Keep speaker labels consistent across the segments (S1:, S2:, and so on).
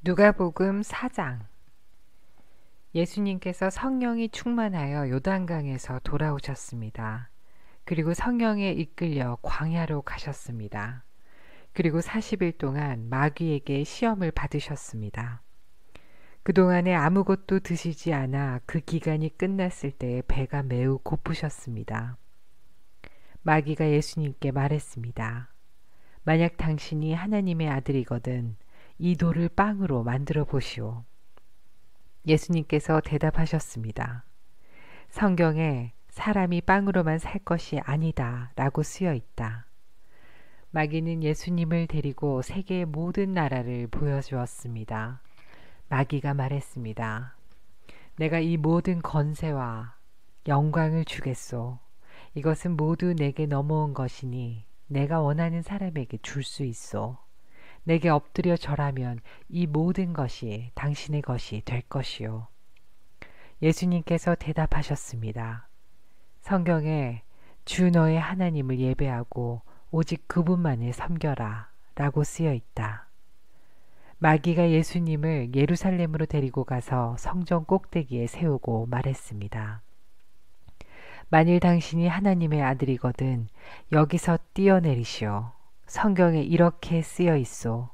S1: 누가복음 4장. 예수님께서 성령이 충만하여 요단강에서 돌아오셨습니다. 그리고 성령에 이끌려 광야로 가셨습니다. 그리고 40일 동안 마귀에게 시험을 받으셨습니다. 그동안에 아무것도 드시지 않아 그 기간이 끝났을 때 배가 매우 고프셨습니다. 마귀가 예수님께 말했습니다. 만약 당신이 하나님의 아들이거든 이 돌을 빵으로 만들어 보시오. 예수님께서 대답하셨습니다. 성경에 사람이 빵으로만 살 것이 아니다 라고 쓰여 있다. 마귀는 예수님을 데리고 세계의 모든 나라를 보여주었습니다. 마귀가 말했습니다. 내가 이 모든 건세와 영광을 주겠소. 이것은 모두 내게 넘어온 것이니 내가 원하는 사람에게 줄 수 있소. 내게 엎드려 절하면 이 모든 것이 당신의 것이 될 것이요. 예수님께서 대답하셨습니다. 성경에 주 너의 하나님을 예배하고 오직 그분만을 섬겨라 라고 쓰여 있다. 마귀가 예수님을 예루살렘으로 데리고 가서 성전 꼭대기에 세우고 말했습니다. 만일 당신이 하나님의 아들이거든 여기서 뛰어내리시오. 성경에 이렇게 쓰여 있소.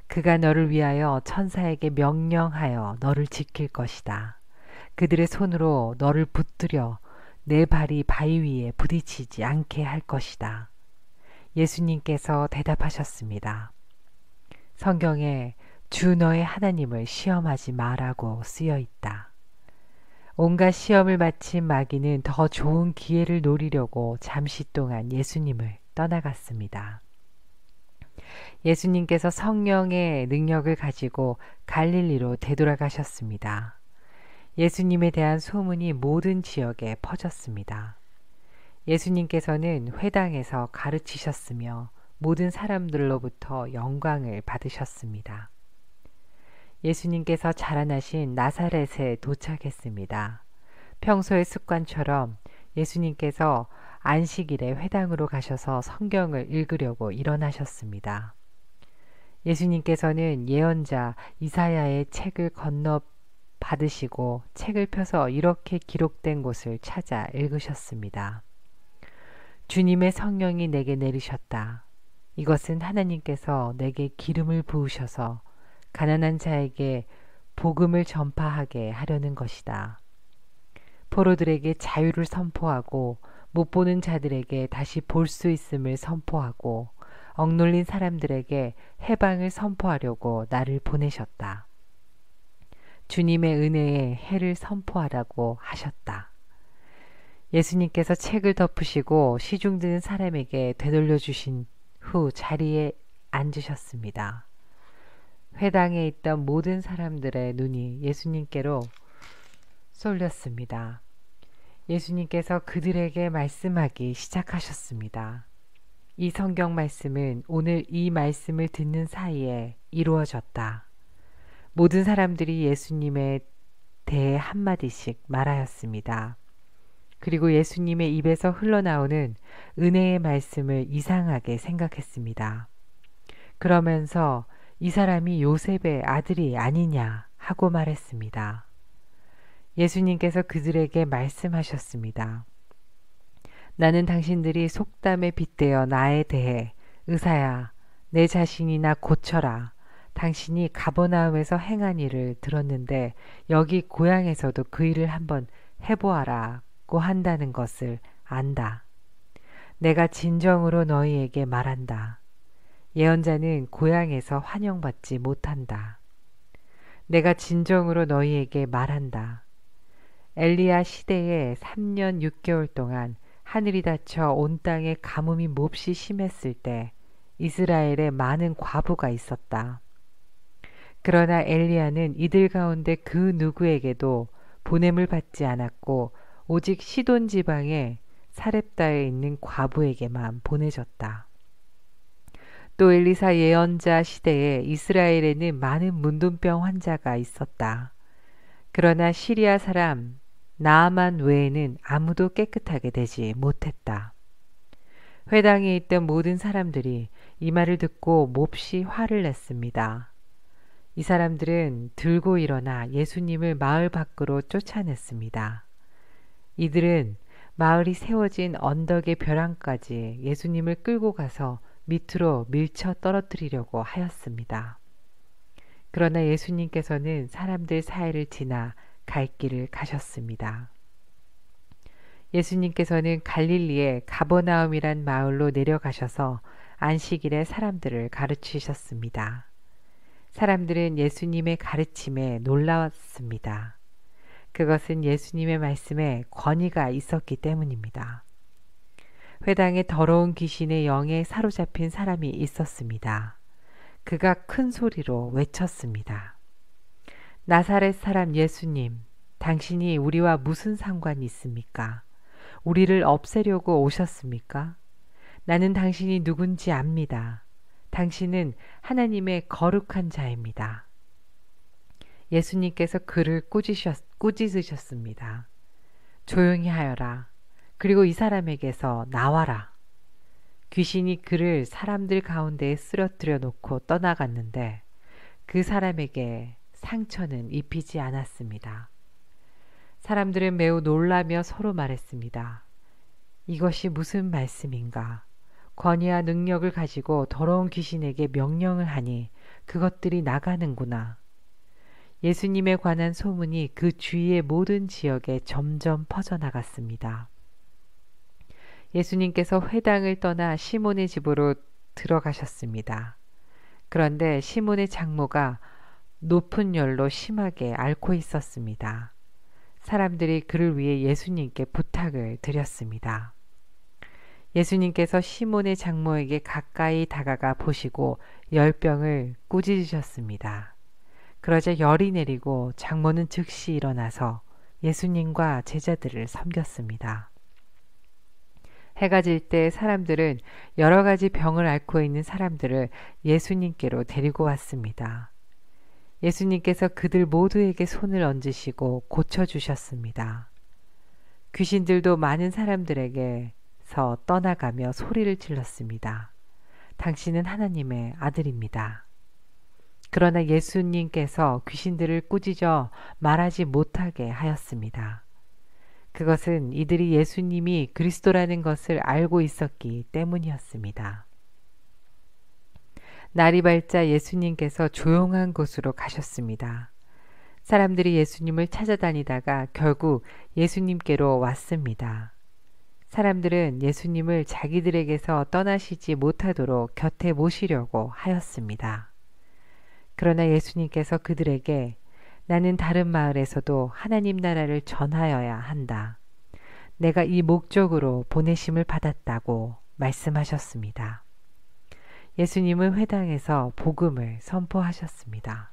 S1: 그가 너를 위하여 천사에게 명령하여 너를 지킬 것이다. 그들의 손으로 너를 붙들여 내 발이 바위 위에 부딪히지 않게 할 것이다. 예수님께서 대답하셨습니다. 성경에 주 너의 하나님을 시험하지 마라고 쓰여 있다. 온갖 시험을 마친 마귀는 더 좋은 기회를 노리려고 잠시 동안 예수님을 떠나갔습니다. 예수님께서 성령의 능력을 가지고 갈릴리로 되돌아가셨습니다. 예수님에 대한 소문이 모든 지역에 퍼졌습니다. 예수님께서는 회당에서 가르치셨으며 모든 사람들로부터 영광을 받으셨습니다. 예수님께서 자라나신 나사렛에 도착했습니다. 평소의 습관처럼 예수님께서 안식일에 회당으로 가셔서 성경을 읽으려고 일어나셨습니다. 예수님께서는 예언자 이사야의 책을 건너 받으시고 책을 펴서 이렇게 기록된 곳을 찾아 읽으셨습니다. 주님의 성령이 내게 내리셨다. 이것은 하나님께서 내게 기름을 부으셔서 가난한 자에게 복음을 전파하게 하려는 것이다. 포로들에게 자유를 선포하고 못 보는 자들에게 다시 볼 수 있음을 선포하고 억눌린 사람들에게 해방을 선포하려고 나를 보내셨다. 주님의 은혜의 해를 선포하라고 하셨다. 예수님께서 책을 덮으시고 시중 드는 사람에게 되돌려 주신 후 자리에 앉으셨습니다. 회당에 있던 모든 사람들의 눈이 예수님께로 쏠렸습니다. 예수님께서 그들에게 말씀하기 시작하셨습니다. 이 성경 말씀은 오늘 이 말씀을 듣는 사이에 이루어졌다. 모든 사람들이 예수님에 대해 한마디씩 말하였습니다. 그리고 예수님의 입에서 흘러나오는 은혜의 말씀을 이상하게 생각했습니다. 그러면서 이 사람이 요셉의 아들이 아니냐 하고 말했습니다. 예수님께서 그들에게 말씀하셨습니다. 나는 당신들이 속담에 빗대어 나에 대해 의사야 내 자신이나 고쳐라. 당신이 가버나움에서 행한 일을 들었는데 여기 고향에서도 그 일을 한번 해보아라고 한다는 것을 안다. 내가 진정으로 너희에게 말한다. 예언자는 고향에서 환영받지 못한다. 내가 진정으로 너희에게 말한다. 엘리야 시대에 3년 6개월 동안 하늘이 닫혀 온 땅에 가뭄이 몹시 심했을 때 이스라엘에 많은 과부가 있었다. 그러나 엘리야는 이들 가운데 그 누구에게도 보냄을 받지 않았고 오직 시돈 지방의 사렙다에 있는 과부에게만 보내졌다. 또 엘리사 예언자 시대에 이스라엘에는 많은 문둥병 환자가 있었다. 그러나 시리아 사람 나아만 외에는 아무도 깨끗하게 되지 못했다. 회당에 있던 모든 사람들이 이 말을 듣고 몹시 화를 냈습니다. 이 사람들은 들고 일어나 예수님을 마을 밖으로 쫓아냈습니다. 이들은 마을이 세워진 언덕의 벼랑까지 예수님을 끌고 가서 밑으로 밀쳐 떨어뜨리려고 하였습니다. 그러나 예수님께서는 사람들 사이를 지나 갈 길을 가셨습니다. 예수님께서는 갈릴리의 가버나움이란 마을로 내려가셔서 안식일에 사람들을 가르치셨습니다. 사람들은 예수님의 가르침에 놀라웠습니다. 그것은 예수님의 말씀에 권위가 있었기 때문입니다. 회당에 더러운 귀신의 영에 사로잡힌 사람이 있었습니다. 그가 큰 소리로 외쳤습니다. 나사렛 사람 예수님, 당신이 우리와 무슨 상관이 있습니까? 우리를 없애려고 오셨습니까? 나는 당신이 누군지 압니다. 당신은 하나님의 거룩한 자입니다. 예수님께서 그를 꾸짖으셨습니다. 조용히 하여라. 그리고 이 사람에게서 나와라. 귀신이 그를 사람들 가운데에 쓰러뜨려 놓고 떠나갔는데 그 사람에게 상처는 입히지 않았습니다. 사람들은 매우 놀라며 서로 말했습니다. 이것이 무슨 말씀인가? 권위와 능력을 가지고 더러운 귀신에게 명령을 하니 그것들이 나가는구나. 예수님에 관한 소문이 그 주위의 모든 지역에 점점 퍼져나갔습니다. 예수님께서 회당을 떠나 시몬의 집으로 들어가셨습니다. 그런데 시몬의 장모가 높은 열로 심하게 앓고 있었습니다. 사람들이 그를 위해 예수님께 부탁을 드렸습니다. 예수님께서 시몬의 장모에게 가까이 다가가 보시고 열병을 꾸짖으셨습니다. 그러자 열이 내리고 장모는 즉시 일어나서 예수님과 제자들을 섬겼습니다. 해가 질 때 사람들은 여러 가지 병을 앓고 있는 사람들을 예수님께로 데리고 왔습니다. 예수님께서 그들 모두에게 손을 얹으시고 고쳐주셨습니다. 귀신들도 많은 사람들에게서 떠나가며 소리를 질렀습니다. 당신은 하나님의 아들입니다. 그러나 예수님께서 귀신들을 꾸짖어 말하지 못하게 하였습니다. 그것은 이들이 예수님이 그리스도라는 것을 알고 있었기 때문이었습니다. 날이 밝자 예수님께서 조용한 곳으로 가셨습니다. 사람들이 예수님을 찾아다니다가 결국 예수님께로 왔습니다. 사람들은 예수님을 자기들에게서 떠나시지 못하도록 곁에 모시려고 하였습니다. 그러나 예수님께서 그들에게 나는 다른 마을에서도 하나님 나라를 전하여야 한다. 내가 이 목적으로 보내심을 받았다고 말씀하셨습니다. 예수님은 회당에서 복음을 선포하셨습니다.